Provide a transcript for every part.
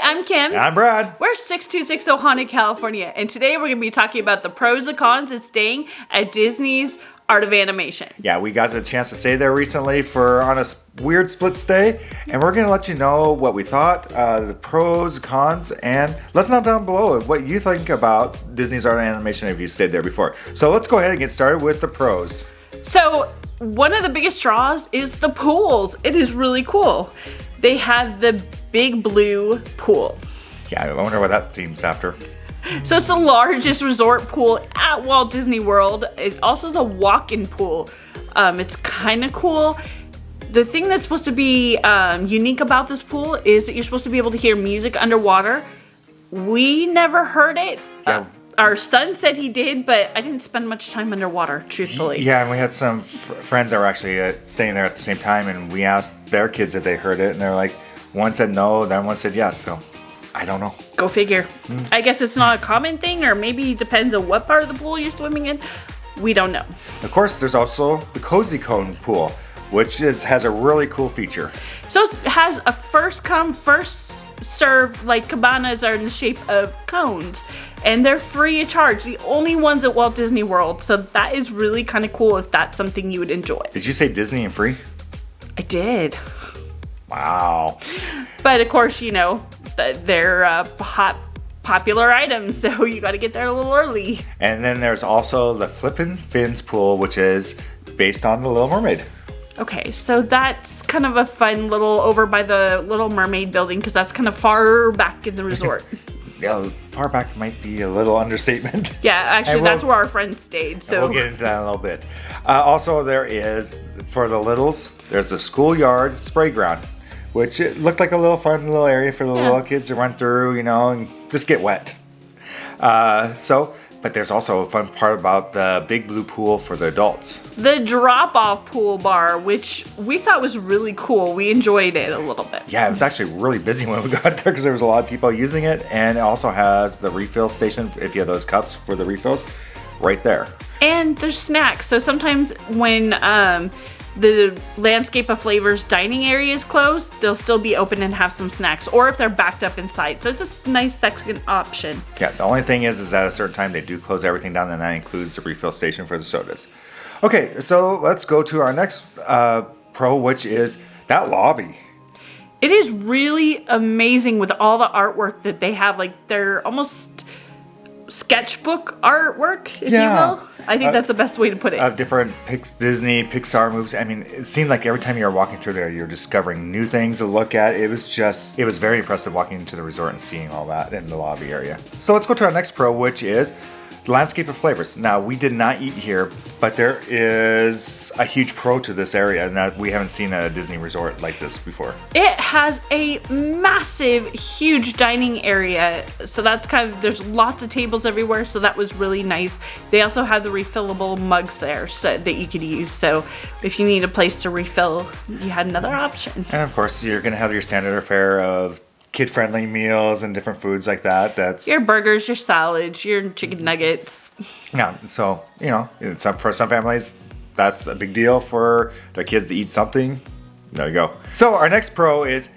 I'm Kim. And I'm Brad. We're 6260 Haunted California, and today we're going to be talking about the pros and cons of staying at Disney's Art of Animation. Yeah, we got the chance to stay there recently on a weird split stay, and we're going to let you know what we thought, the pros, cons, and let us know down below what you think about Disney's Art of Animation if you stayed there before. So let's go ahead and get started with the pros. So one of the biggest draws is the pools. It is really cool. They have the big blue pool. Yeah, I wonder what that theme's after. So it's the largest resort pool at Walt Disney World. It also is a walk-in pool. It's kind of cool. The thing that's supposed to be unique about this pool is that you're supposed to be able to hear music underwater. We never heard it. Yeah. Our son said he did, but I didn't spend much time underwater, truthfully. Yeah, and we had some friends that were actually staying there at the same time, and we asked their kids if they heard it, and they're like, one said no, then one said yes, so I don't know. Go figure. I guess it's not a common thing, or maybe it depends on what part of the pool you're swimming in. We don't know. Of course, there's also the Cozy Cone pool, which has a really cool feature. So it has a first come, first serve, like cabanas are in the shape of cones. And they're free of charge. The only ones at Walt Disney World. So that is really kind of cool if that's something you would enjoy. Did you say Disney and free? I did. Wow. But of course, you know, they're hot, popular items. So you got to get there a little early. And then there's also the Flippin' Fins pool, which is based on The Little Mermaid. Okay, so that's kind of a fun little over by the Little Mermaid building because that's kind of far back in the resort. Yeah, far back might be a little understatement. Yeah, actually, that's where our friends stayed. So we'll get into that in a little bit. Also, there is, for the littles, there's the schoolyard spray ground, which it looked like a little fun little area for the little kids to run through, you know, and just get wet. But there's also a fun part about the big blue pool for the adults. The drop-off pool bar, which we thought was really cool. We enjoyed it a little bit. Yeah, it was actually really busy when we got there because there was a lot of people using it. And it also has the refill station, if you have those cups for the refills, right there. And there's snacks. So sometimes when the Landscape of Flavors dining area is closed, they'll still be open and have some snacks. Or if they're backed up inside. So it's a nice second option. Yeah, the only thing is at a certain time they do close everything down, and that includes the refill station for the sodas. Okay, so let's go to our next pro, which is that lobby. It is really amazing with all the artwork that they have. Like, they're almost sketchbook artwork, if you will. I think that's the best way to put it. Of different Disney, Pixar movies. I mean, it seemed like every time you were walking through there, you're discovering new things to look at. It was very impressive walking into the resort and seeing all that in the lobby area. So let's go to our next pro, which is the Landscape of Flavors. Now, we did not eat here, but there is a huge pro to this area, and that we haven't seen a Disney resort like this before. It has a massive, huge dining area. So there's lots of tables everywhere. So that was really nice. They also have the refillable mugs there so that you could use. So if you need a place to refill, you had another option. And of course, you're going to have your standard fare of kid-friendly meals and different foods like that. That's your burgers, your salads, your chicken nuggets. Yeah, so, you know, for some families, that's a big deal for their kids to eat something. There you go. So our next pro is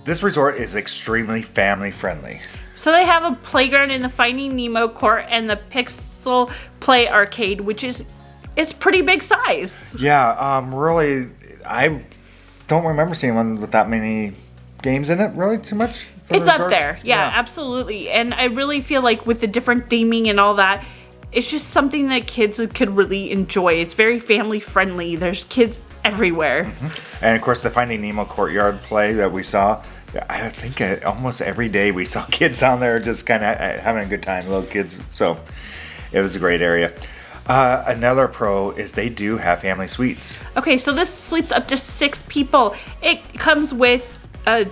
this resort is extremely family-friendly. So they have a playground in the Finding Nemo court and the Pixel Play Arcade, which it's pretty big size. Yeah, really, I don't remember seeing one with that many games in it, really, too much? It's up there. Yeah, absolutely. And I really feel like with the different theming and all that, it's just something that kids could really enjoy. It's very family friendly. There's kids everywhere. Mm-hmm. And of course, the Finding Nemo courtyard play that we saw, I think almost every day we saw kids on there just kind of having a good time, little kids. So it was a great area. Another pro is they do have family suites. Okay, so this sleeps up to 6 people. It comes with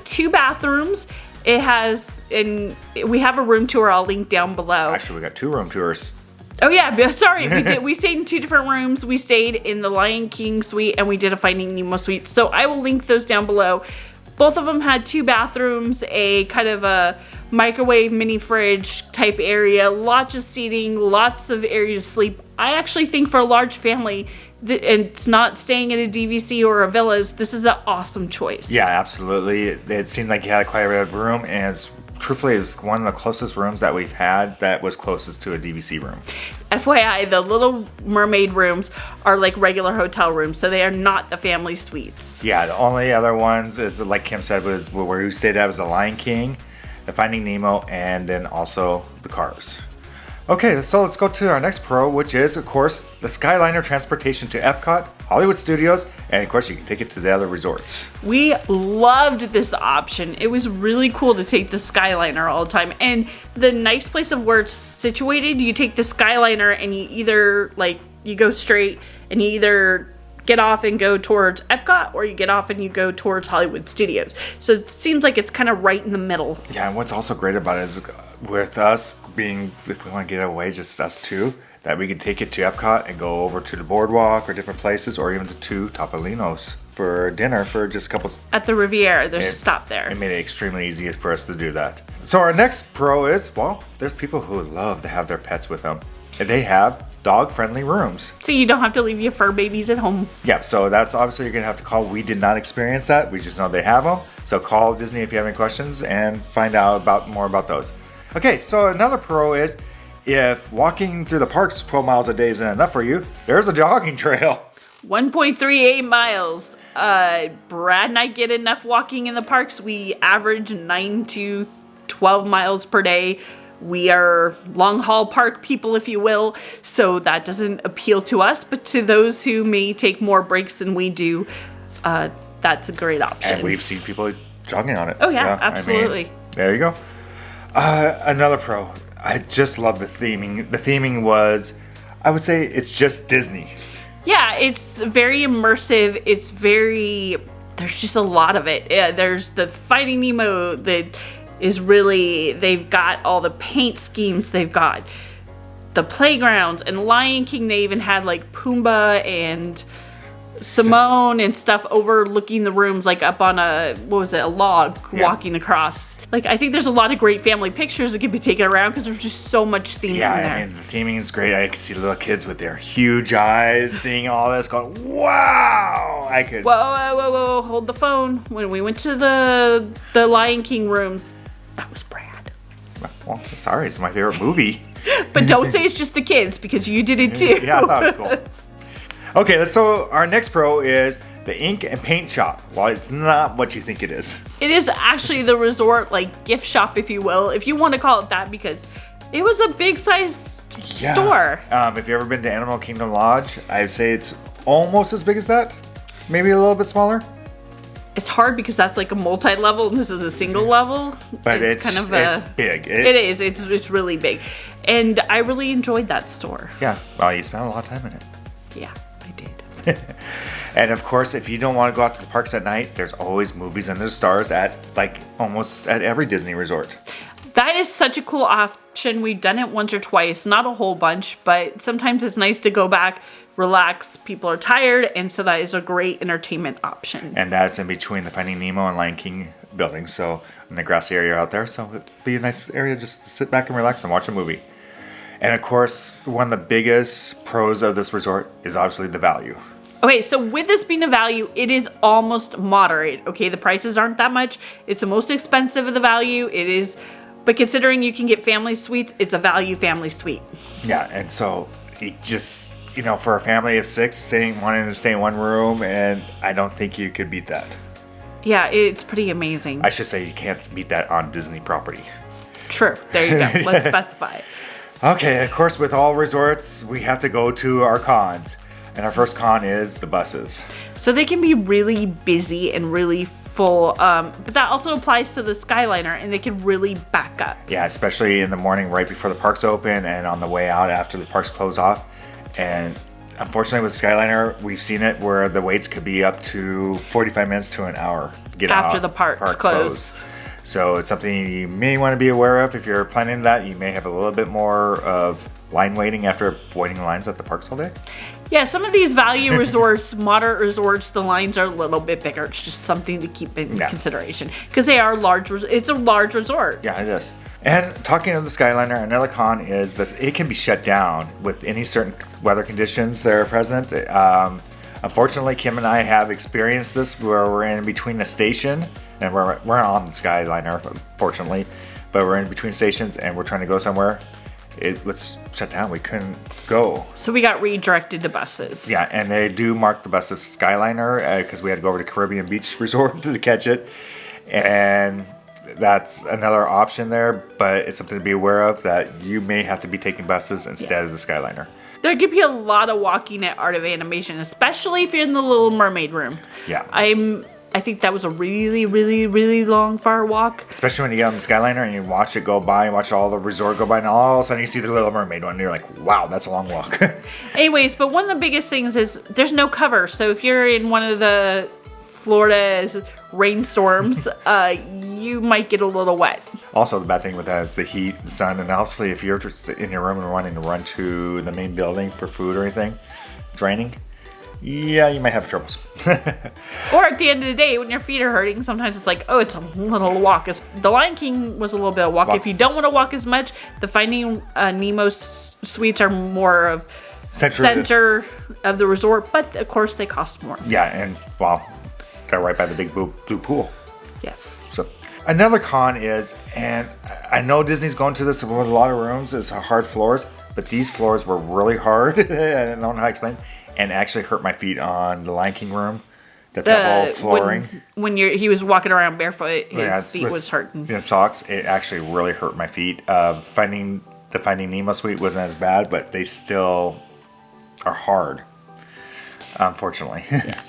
2 bathrooms. It has, and we have a room tour. I'll link down below. Actually, we got 2 room tours. Oh yeah, sorry, we did. We stayed in 2 different rooms. We stayed in the Lion King suite, and we did a Finding Nemo suite. So I will link those down below. Both of them had 2 bathrooms, a kind of a microwave mini fridge type area, lots of seating, lots of areas to sleep. I actually think for a large family, and it's not staying at a DVC or a villas, this is an awesome choice. Yeah, absolutely. It seemed like you had quite a bit of room, and it's truthfully, is one of the closest rooms that we've had that was closest to a DVC room. FYI, the Little Mermaid rooms are like regular hotel rooms, so they are not the family suites. Yeah, the only other ones is, like Kim said, was where we stayed at was the Lion King, the Finding Nemo, and then also the Cars. Okay, so let's go to our next pro, which is, of course, the Skyliner transportation to Epcot, Hollywood Studios, and of course you can take it to the other resorts. We loved this option. It was really cool to take the Skyliner all the time. And the nice place of where it's situated, you take the Skyliner and you either, like, you go straight and you either get off and go towards Epcot, or you get off and you go towards Hollywood Studios. So it seems like it's kind of right in the middle. Yeah, and what's also great about it is with us being, if we want to get away, just us two, that we can take it to Epcot and go over to the boardwalk or different places, or even to Topolino's for dinner for just a couple. At the Reveiw, there's a stop there. It made it extremely easy for us to do that. So our next pro is, well, there's people who love to have their pets with them. And they have dog-friendly rooms. So you don't have to leave your fur babies at home. Yeah, so that's obviously you're going to have to call. We did not experience that. We just know they have them. So call Disney if you have any questions and find out more about those. Okay, so another pro is, if walking through the parks 12 miles a day isn't enough for you, there's a jogging trail. 1.38 miles. Brad and I get enough walking in the parks. We average 9 to 12 miles per day. We are long haul park people, if you will, so that doesn't appeal to us. But to those who may take more breaks than we do, that's a great option. And we've seen people jogging on it. Oh yeah, so, absolutely. I mean, there you go. Another pro. I just love the theming. The theming was, I would say, it's just Disney. Yeah, it's very immersive. It's very, there's just a lot of it. Yeah, there's the Finding Nemo that is really, they've got all the paint schemes, they've got the playgrounds, and Lion King, they even had like Pumbaa and Simone and stuff overlooking the rooms, like up on a log, walking across. Like, I think there's a lot of great family pictures that can be taken around because there's just so much theming in there. I mean, the theming is great. I could see little kids with their huge eyes seeing all this going, wow! I could. Whoa, hold the phone. When we went to the Lion King rooms, that was Brad. Well, sorry, it's my favorite movie. But don't say it's just the kids, because you did it too. Yeah, I thought it was cool. Okay, so our next pro is the ink and paint shop. Well, it's not what you think it is. It is actually the resort, like, gift shop, if you will, if you want to call it that, because it was a big size store. If you've ever been to Animal Kingdom Lodge, I'd say it's almost as big as that. Maybe a little bit smaller. It's hard because that's like a multi-level and this is a single level. But it's kind of it's big. It is. It's really big. And I really enjoyed that store. Yeah. Well, you spent a lot of time in it. Yeah, I did. And of course, if you don't want to go out to the parks at night, there's always movies under the stars at like almost at every Disney resort. That is such a cool option. We've done it once or twice, not a whole bunch, but sometimes it's nice to go back, relax. People are tired, and so that is a great entertainment option. And that's in between the Finding Nemo and Lion King buildings, so in the grassy area out there. So it'd be a nice area just to sit back and relax and watch a movie. And of course, one of the biggest pros of this resort is obviously the value. Okay, so with this being a value, it is almost moderate. Okay, the prices aren't that much. It's the most expensive of the value. It is, but considering you can get family suites, it's a value family suite. Yeah, and so it just, you know, for a family of 6 wanting to stay in one room, and I don't think you could beat that. Yeah, it's pretty amazing. I should say you can't beat that on Disney property. True. There you go. Let's specify it. Okay, of course, with all resorts, we have to go to our cons. And our first con is the buses. So they can be really busy and really full, but that also applies to the Skyliner, and they can really back up. Yeah, especially in the morning right before the parks open and on the way out after the parks close off. And unfortunately with Skyliner, we've seen it where the waits could be up to 45 minutes to an hour to get after out, the parks close. So it's something you may want to be aware of. If you're planning that, you may have a little bit more of line waiting after waiting lines at the parks all day. Yeah, some of these value resorts, moderate resorts, the lines are a little bit bigger. It's just something to keep in consideration because they are large. It's a large resort. Yeah, it is. And talking of the Skyliner, another con is this: it can be shut down with any certain weather conditions that are present. Unfortunately, Kim and I have experienced this where we're in between a station and we're on the Skyliner, fortunately. but we're in between stations and we're trying to go somewhere. It was shut down. We couldn't go. So we got redirected to buses. Yeah, and they do mark the bus as Skyliner because we had to go over to Caribbean Beach Resort to catch it. And that's another option there, but it's something to be aware of that you may have to be taking buses instead of the Skyliner. There could be a lot of walking at Art of Animation, especially if you're in the Little Mermaid room. Yeah. I think that was a really, really, really long, far walk. Especially when you get on the Skyliner and you watch it go by, and watch all the resort go by, and all of a sudden you see the Little Mermaid one, and you're like, wow, that's a long walk. Anyways, but one of the biggest things is there's no cover. So if you're in one of the Florida rainstorms, you might get a little wet. Also, the bad thing with that is the heat, the sun, and obviously if you're just in your room and wanting to run to the main building for food or anything, it's raining. Yeah, you might have troubles. Or at the end of the day, when your feet are hurting, sometimes it's like, oh, it's a little walk. The Lion King was a little bit of walk. If you don't want to walk as much, the Finding Nemo suites are more of center of the resort, but of course they cost more. Yeah, and wow, they're right by the big blue pool. Yes. So another con is, and I know Disney's going to this with a lot of rooms, is hard floors, but these floors were really hard. I don't know how to explain. And actually hurt my feet on the Lion King room. The pebble flooring. When he was walking around barefoot, his feet was hurting. In socks, it actually really hurt my feet. Finding Nemo suite wasn't as bad, but they still are hard, unfortunately. Yeah.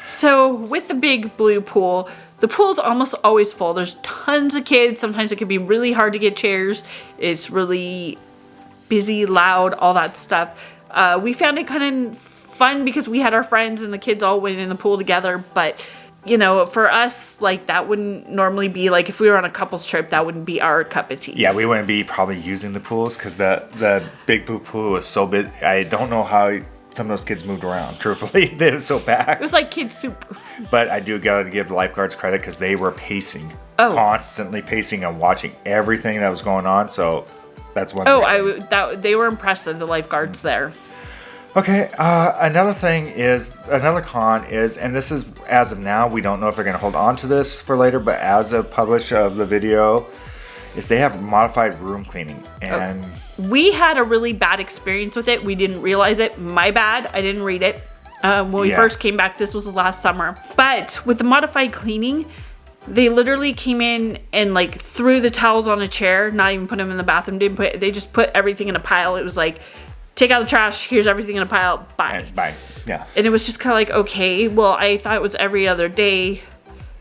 So with the big blue pool, the pool's almost always full. There's tons of kids. Sometimes it can be really hard to get chairs. It's really busy, loud, all that stuff. We found it kind of fun because we had our friends and the kids all went in the pool together, but you know, for us, like, that wouldn't normally be, like, if we were on a couple's trip, that wouldn't be our cup of tea. Yeah, we wouldn't be probably using the pools because the big blue pool was so big. I don't know how some of those kids moved around, truthfully. They were so packed. It was like kid soup. But I do gotta give the lifeguards credit because they were pacing, constantly pacing and watching everything that was going on, so that's one thing. They were impressive, the lifeguards there. Okay, another con is, and this is as of now, we don't know if they're going to hold on to this for later, but as of publish of the video, is they have modified room cleaning. And we had a really bad experience with it. We didn't realize it. My bad. I didn't read it. When we first came back, this was last summer. But with the modified cleaning, they literally came in and like threw the towels on a chair, not even put them in the bathroom. They just put everything in a pile. It was like, take out the trash, here's everything in a pile, bye. Bye, yeah. And it was just kind of like, okay, well, I thought it was every other day.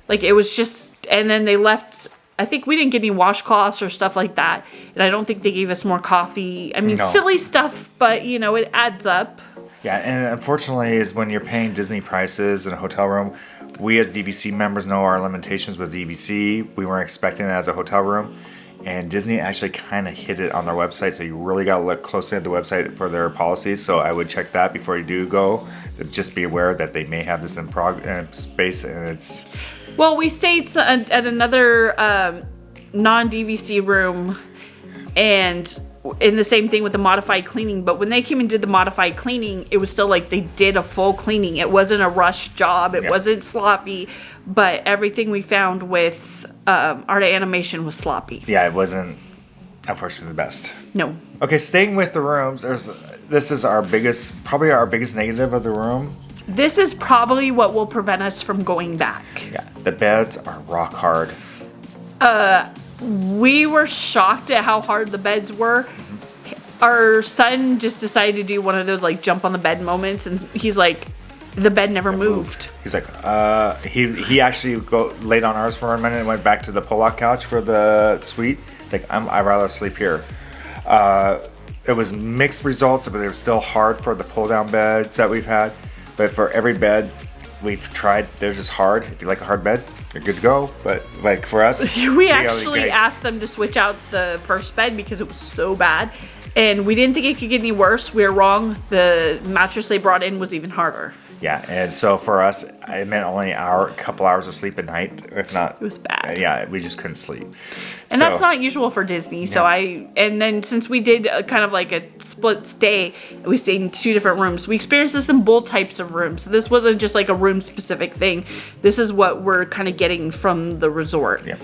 Like, it was just, and then they left, I think we didn't get any washcloths or stuff like that. And I don't think they gave us more coffee. I mean, silly stuff, but, you know, it adds up. Yeah, and unfortunately is when you're paying Disney prices in a hotel room, we as DVC members know our limitations with DVC. We weren't expecting it as a hotel room. And Disney actually kind of hid it on their website, so you really got to look closely at the website for their policies. So I would check that before you do go. Just be aware that they may have this in space, and it's... Well, we stayed at another non-DVC room, and in the same thing with the modified cleaning. But when they came and did the modified cleaning, it was still like they did a full cleaning. It wasn't a rush job. It wasn't sloppy. But everything we found with Art of Animation was sloppy. Yeah, it wasn't, unfortunately, the best. No. Okay, staying with the rooms, this is probably our biggest negative of the room. This is probably what will prevent us from going back. Yeah, the beds are rock hard. We were shocked at how hard the beds were. Our son just decided to do one of those like jump on the bed moments, and he's like, the bed never moved. He's like, he actually laid on ours for a minute and went back to the pull-out couch for the suite. He's like, I'd rather sleep here. It was mixed results, but they were still hard for the pull-down beds that we've had. But for every bed we've tried, they're just hard. If you like a hard bed, you're good to go. But like for us, we actually asked them to switch out the first bed because it was so bad. And we didn't think it could get any worse. We were wrong. The mattress they brought in was even harder. Yeah, and so for us, it meant only a couple hours of sleep at night, if not. It was bad. Yeah, we just couldn't sleep. And that's not usual for Disney. So and then since we did kind of like a split stay, we stayed in 2 different rooms. We experienced this in both types of rooms. So this wasn't just like a room specific thing. This is what we're kind of getting from the resort. Yeah.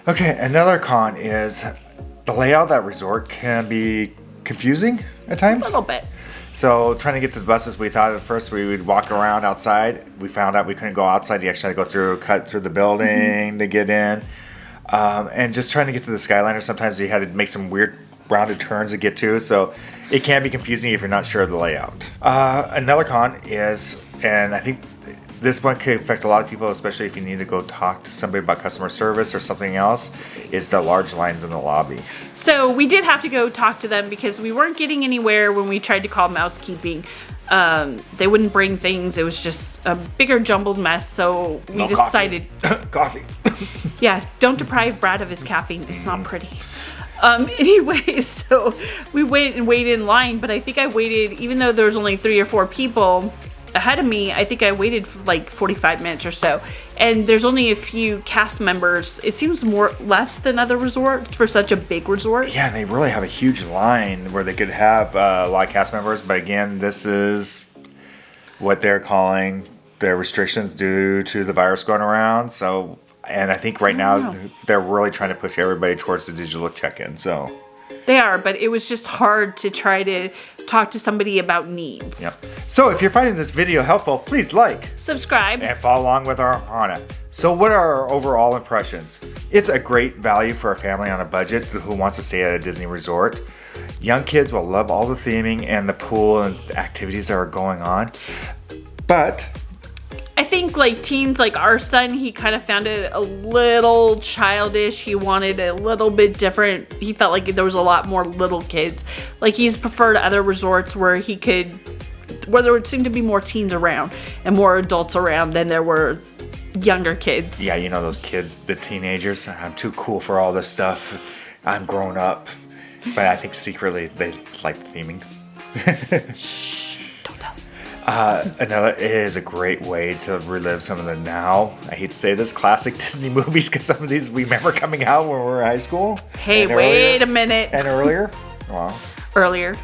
Okay, another con is the layout of that resort can be confusing at times. A little bit. So trying to get to the buses, we thought at first we would walk around outside. We found out we couldn't go outside. You actually had to go cut through the building to get in. And just trying to get to the Skyliner, sometimes you had to make some weird rounded turns to get to. So it can be confusing if you're not sure of the layout. Another con is, and I think this one could affect a lot of people, especially if you need to go talk to somebody about customer service or something else, is the large lines in the lobby. So we did have to go talk to them because we weren't getting anywhere when we tried to call mousekeeping. They wouldn't bring things. It was just a bigger jumbled mess. So we decided... Coffee. Yeah, don't deprive Brad of his caffeine. It's not pretty. Anyways, so we went and waited in line, but I think I waited, even though there was only 3 or 4 people ahead of me, I think I waited for like 45 minutes or so. And there's only a few cast members. It seems less than other resorts for such a big resort. Yeah, they really have a huge line where they could have a lot of cast members. But again, this is what they're calling their restrictions due to the virus going around. So, and I think right now they're really trying to push everybody towards the digital check-in. So they are, but it was just hard to try to talk to somebody about needs. Yep. So if you're finding this video helpful, please like, subscribe, and follow along with our Ohana. So what are our overall impressions? It's a great value for a family on a budget who wants to stay at a Disney resort. Young kids will love all the theming and the pool and activities that are going on. But I think like teens, like our son, he kind of found it a little childish. He wanted a little bit different. He felt like there was a lot more little kids. Like he's preferred other resorts where there would seem to be more teens around and more adults around than there were younger kids. Yeah, you know those kids, the teenagers. I'm too cool for all this stuff. I'm grown up. But I think secretly they like the theming. Shh, don't tell. Another is a great way to relive some of the now, I hate to say this, classic Disney movies, because some of these we remember coming out when we were in high school. Hey, wait a minute. And earlier. Well, Earlier.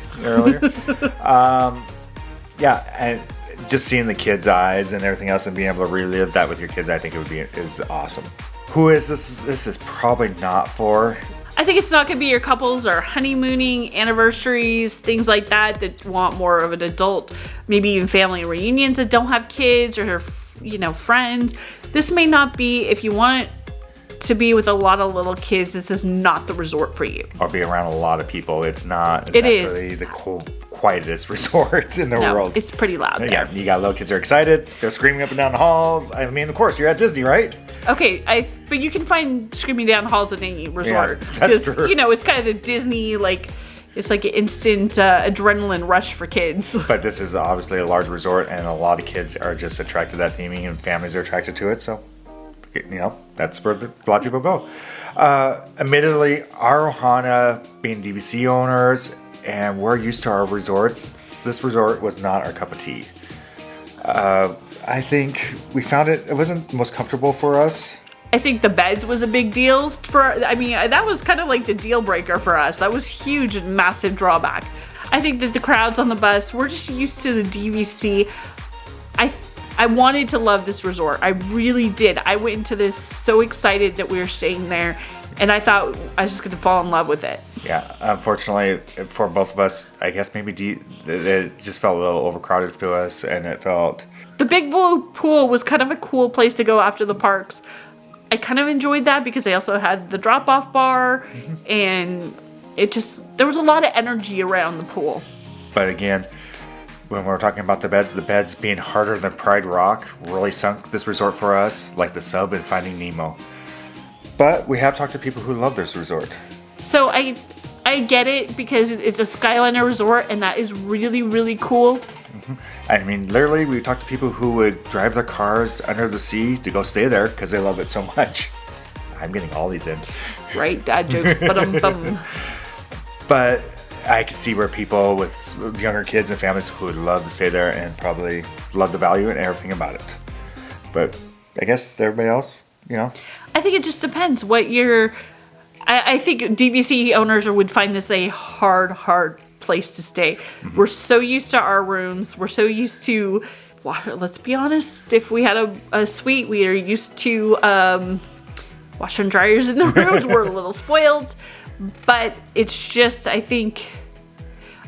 Yeah, and just seeing the kids' eyes and everything else and being able to relive that with your kids, I think is awesome. Who is this? This is probably not for. I think it's not going to be your couples or honeymooning, anniversaries, things like that want more of an adult, maybe even family reunions that don't have kids or, friends. This may not be, if you want to be with a lot of little kids, this is not the resort for you. Or be around a lot of people. It's not exactly the quietest resort in the world. It's pretty loud there. Yeah, you got little kids are excited. They're screaming up and down the halls. I mean, of course, you're at Disney, right? Okay, but you can find screaming down halls at any resort. Yeah, that's true. It's kind of the Disney, it's like an instant adrenaline rush for kids. But this is obviously a large resort, and a lot of kids are just attracted to that theming, and families are attracted to it. So, that's where a lot of people go. Admittedly, our Ohana, being DVC owners, and we're used to our resorts, this resort was not our cup of tea. I think we found it wasn't the most comfortable for us. I think the beds was a big deal that was kind of like the deal breaker for us. That was huge and massive drawback. I think that the crowds on the bus, we're just used to the DVC. I wanted to love this resort. I really did. I went into this so excited that we were staying there, and I thought I was just going to fall in love with it. Yeah, unfortunately for both of us, I guess maybe it just felt a little overcrowded to us, and it felt... The big blue pool was kind of a cool place to go after the parks. I kind of enjoyed that because they also had the drop-off bar, and there was a lot of energy around the pool. But again, when we're talking about the beds being harder than Pride Rock really sunk this resort for us, like the sub in Finding Nemo. But we have talked to people who love this resort. So I get it because it's a Skyliner resort, and that is really, really cool. I mean, literally, we talked to people who would drive their cars under the sea to go stay there because they love it so much. I'm getting all these in. Right, dad joke. But I could see where people with younger kids and families who would love to stay there and probably love the value and everything about it. But I guess everybody else, I think it just depends what you're... I think DVC owners would find this a hard place to stay. Mm-hmm. We're so used to our rooms. We're so used to... Well, let's be honest. If we had a suite, we are used to... washer and dryers in the rooms. We're a little spoiled, but it's just, I think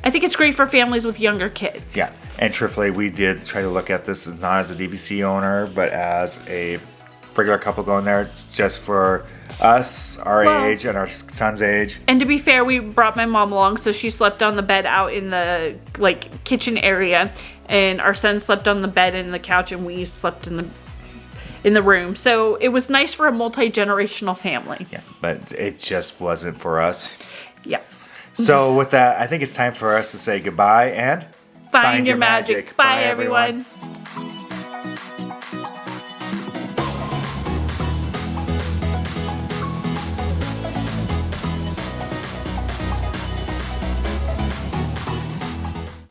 it's great for families with younger kids. Yeah, and truthfully, we did try to look at this not as a DVC owner, but as a regular couple going there, just for us, our age, and our son's age. And to be fair, we brought my mom along, so she slept on the bed out in the kitchen area, and our son slept on the bed and the couch, and we slept in the room. So it was nice for a multi-generational family. Yeah, but it just wasn't for us. Yeah. So with that, I think it's time for us to say goodbye and Find your magic. Bye, everyone.